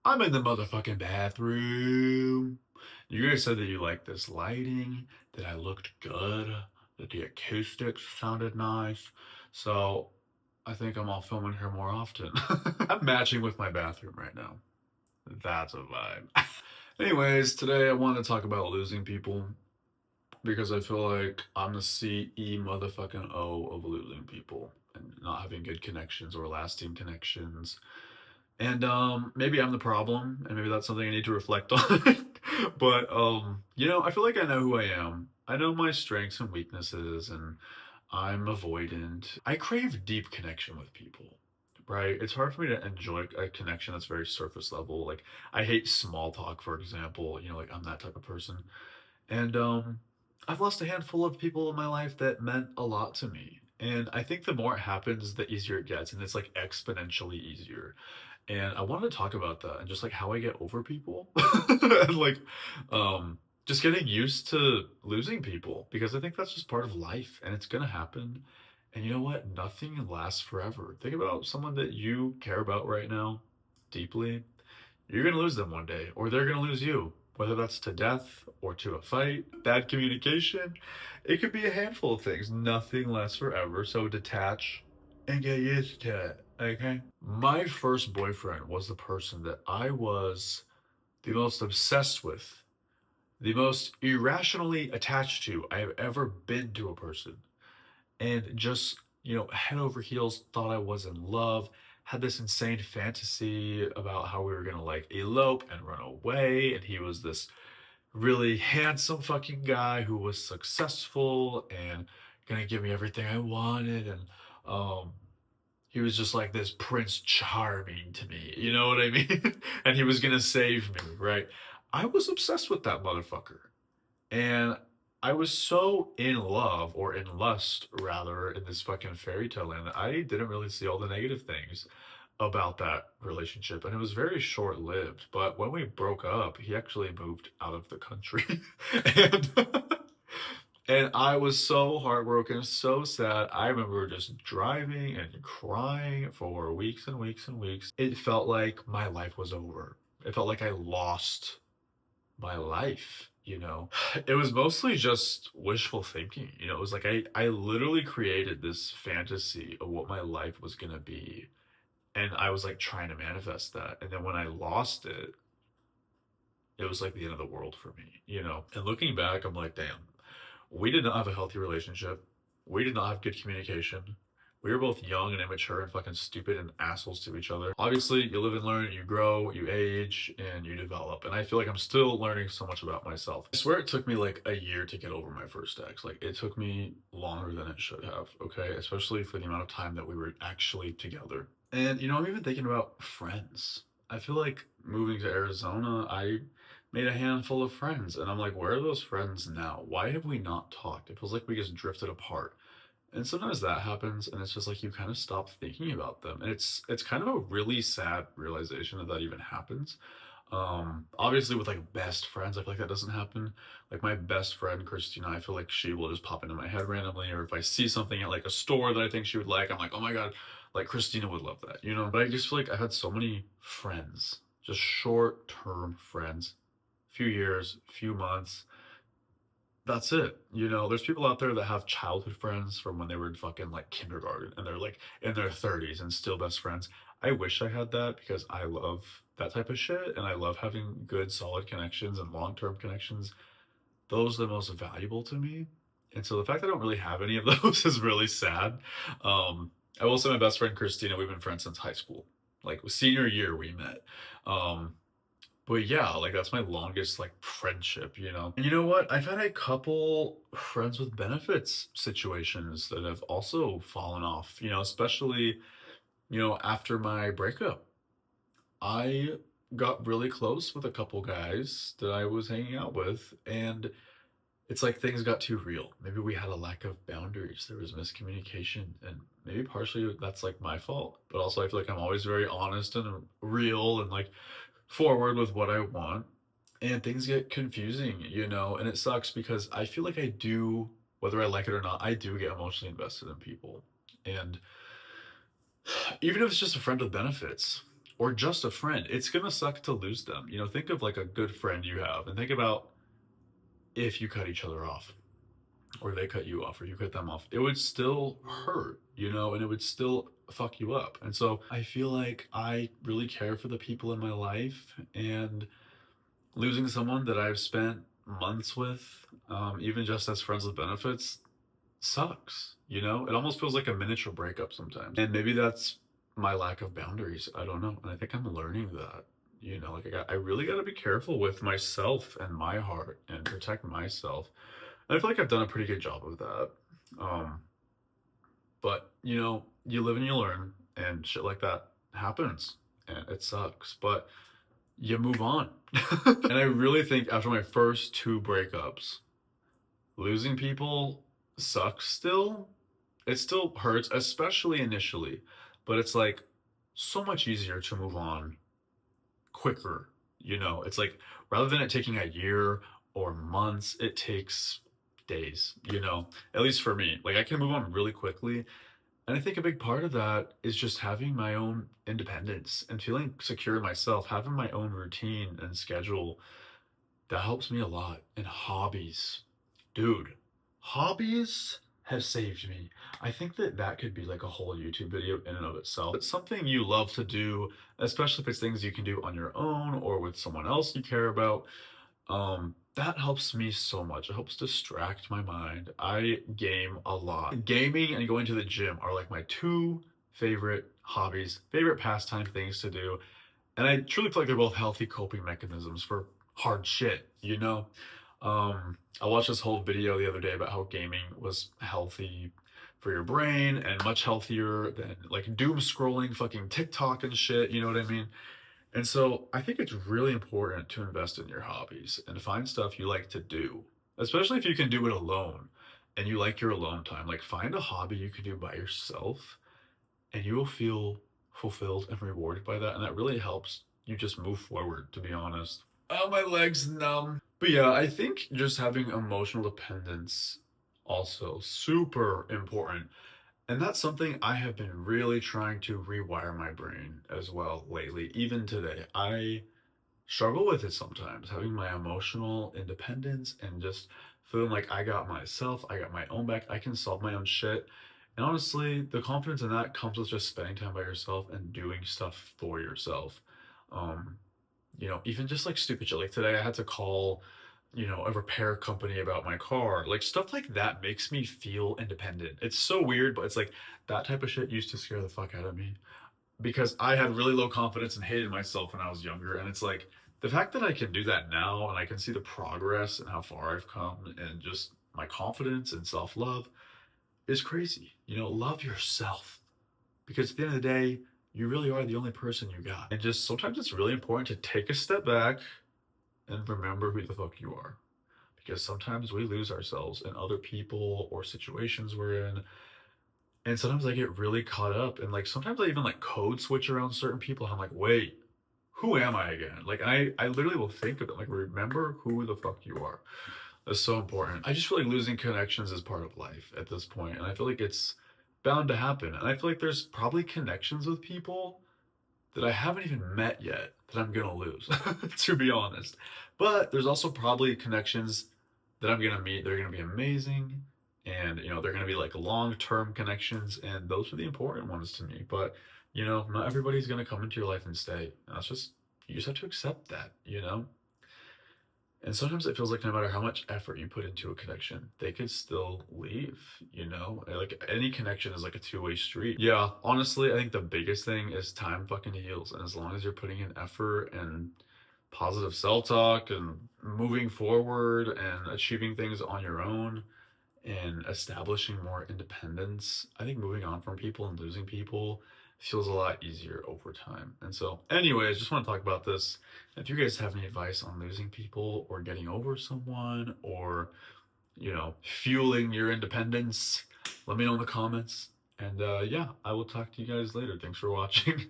I'm in the motherfucking bathroom. You guys said that you liked this lighting, that I looked good, that the acoustics sounded nice. So I think I'm all filming here more often. I'm matching with my bathroom right now. That's a vibe. Anyways, today I want to talk about losing people because I feel like I'm the CE motherfucking O of losing people and not having good connections or lasting connections. And maybe I'm the problem, and maybe that's something I need to reflect on. But I feel like I know who I am. I know my strengths and weaknesses, and I'm avoidant. I crave deep connection with people, right? It's hard for me to enjoy a connection that's very surface level. Like I hate small talk, for example. Like I'm that type of person. And I've lost a handful of people in my life that meant a lot to me. And I think the more it happens, the easier it gets, and it's like exponentially easier. And I wanted to talk about that and just like how I get over people and like um just getting used to losing people because I think that's just part of life and it's gonna happen. And you know what? Nothing lasts forever. Think about someone that you care about right now deeply. You're gonna lose them one day, or they're gonna lose you. Whether that's to death or to a fight, bad communication, it could be a handful of things. Nothing lasts forever, so detach and get used to it, okay? My first boyfriend was the person that I was the most obsessed with, the most irrationally attached to I have ever been to a person. And just, head over heels, thought I was in love, had this insane fantasy about how we were gonna like elope and run away. And he was this really handsome fucking guy who was successful and gonna give me everything I wanted. And um, he was just like this Prince Charming to me, you know what I mean? And he was gonna save me, right? I was obsessed with that motherfucker. And I was so in love, or in lust rather, in this fucking fairy tale land that I didn't really see all the negative things about that relationship. And it was very short lived. But when we broke up, he actually moved out of the country. and and I was so heartbroken, so sad. I remember just driving and crying for weeks and weeks and weeks. It felt like my life was over. It felt like I lost my life. It was mostly just wishful thinking. It was like I literally created this fantasy of what my life was gonna be. And I was like trying to manifest that. And then when I lost it, it was like the end of the world for me. And looking back, I'm like, damn, we did not have a healthy relationship. We did not have good communication. We were both young and immature and fucking stupid and assholes to each other. Obviously, you live and learn, you grow, you age, and you develop. And I feel like I'm still learning so much about myself. I swear it took me like a year to get over my first ex. Like, it took me longer than it should have, okay? Especially for the amount of time that we were actually together. And, I'm even thinking about friends. I feel like moving to Arizona, I made a handful of friends. And I'm like, where are those friends now? Why have we not talked? It feels like we just drifted apart. And sometimes that happens, and it's just like you kind of stop thinking about them. And it's kind of a really sad realization that that even happens. Obviously with like best friends, I feel like that doesn't happen. Like my best friend Christina, I feel like she will just pop into my head randomly, or if I see something at like a store that I think she would like, I'm like, oh my god, like Christina would love that. But I just feel like I've had so many friends, just short term friends, few years, few months. That's it. There's people out there that have childhood friends from when they were in fucking like kindergarten and they're like in their 30s and still best friends. I wish I had that because I love that type of shit and I love having good, solid connections and long term connections. Those are the most valuable to me. And so the fact that I don't really have any of those is really sad. I will say my best friend Christina, we've been friends since high school. Like senior year we met. Um, but yeah, like that's my longest like friendship. And you know what? I've had a couple friends with benefits situations that have also fallen off, especially, after my breakup. I got really close with a couple guys that I was hanging out with, and it's like things got too real. Maybe we had a lack of boundaries. There was miscommunication, and maybe partially that's like my fault. But also, I feel like I'm always very honest and real and like forward with what I want. And things get confusing, and it sucks because I feel like I do, whether I like it or not, I do get emotionally invested in people. And even if it's just a friend with benefits, or just a friend, it's gonna suck to lose them. You know, think of like a good friend you have and think about if you cut each other off or they cut you off or you cut them off. It would still hurt, you know, and it would still fuck you up. And so I feel like I really care for the people in my life, and losing someone that I've spent months with, even just as friends with benefits, sucks. You know, it almost feels like a miniature breakup sometimes. And maybe that's my lack of boundaries. I don't know. And I think I'm learning that. You know, like I really got to be careful with myself and my heart and protect myself. And I feel like I've done a pretty good job of that. Um, but you know, you live and you learn, and shit like that happens, and it sucks. But you move on. And I really think after my first two breakups, losing people sucks still. It still hurts, especially initially, but it's like so much easier to move on quicker. You know, it's like rather than it taking a year or months, it takes days, you know, at least for me. Like I can move on really quickly. And I think a big part of that is just having my own independence and feeling secure in myself, having my own routine and schedule. That helps me a lot. And hobbies. Dude, hobbies have saved me. I think that that could be like a whole YouTube video in and of itself. It's something you love to do, especially if it's things you can do on your own or with someone else you care about. That helps me so much. It helps distract my mind. I game a lot. Gaming and going to the gym are like my two favorite hobbies, favorite pastime things to do. And I truly feel like they're both healthy coping mechanisms for hard shit, you know? I watched this whole video the other day about how gaming was healthy for your brain and much healthier than like doom scrolling fucking TikTok and shit, you know what I mean? And so I think it's really important to invest in your hobbies and find stuff you like to do, especially if you can do it alone and you like your alone time. Like find a hobby you can do by yourself and you will feel fulfilled and rewarded by that. And that really helps you just move forward, to be honest. Oh, my leg's numb. But yeah, I think just having emotional dependence also super important. And that's something I have been really trying to rewire my brain as well lately. Even today, I struggle with it sometimes, having my emotional independence and just feeling like I got myself, I got my own back, I can solve my own shit. And honestly, the confidence in that comes with just spending time by yourself and doing stuff for yourself. Um, you know, even just like stupid shit. Like today, I had to call, you know, a repair company about my car. Like stuff like that makes me feel independent. It's so weird, but it's like that type of shit used to scare the fuck out of me because I had really low confidence and hated myself when I was younger. And it's like the fact that I can do that now and I can see the progress and how far I've come and just my confidence and self love is crazy. You know, love yourself because at the end of the day, you really are the only person you got. And just sometimes it's really important to take a step back and remember who the fuck you are. Because sometimes we lose ourselves in other people or situations we're in. And sometimes I get really caught up and like sometimes I even like code switch around certain people. And I'm like, wait, who am I again? Like I literally will think of it. Like remember who the fuck you are. That's so important. I just feel like losing connections is part of life at this point, and I feel like it's bound to happen. And I feel like there's probably connections with people that I haven't even met yet that I'm gonna lose, to be honest. But there's also probably connections that I'm gonna meet. They're gonna be amazing, and you know they're gonna be like long-term connections, and those are the important ones to me. But you know, not everybody's gonna come into your life and stay. And that's just you just have to accept that. You know. And sometimes it feels like no matter how much effort you put into a connection, they could still leave, you know? Like any connection is like a two-way street. Yeah, honestly, I think the biggest thing is time fucking heals. And as long as you're putting in effort and positive self-talk and moving forward and achieving things on your own, and establishing more independence, I think moving on from people and losing people feels a lot easier over time. And so, anyways, just want to talk about this. If you guys have any advice on losing people or getting over someone or, you know, fueling your independence, let me know in the comments. And yeah, I will talk to you guys later. Thanks for watching.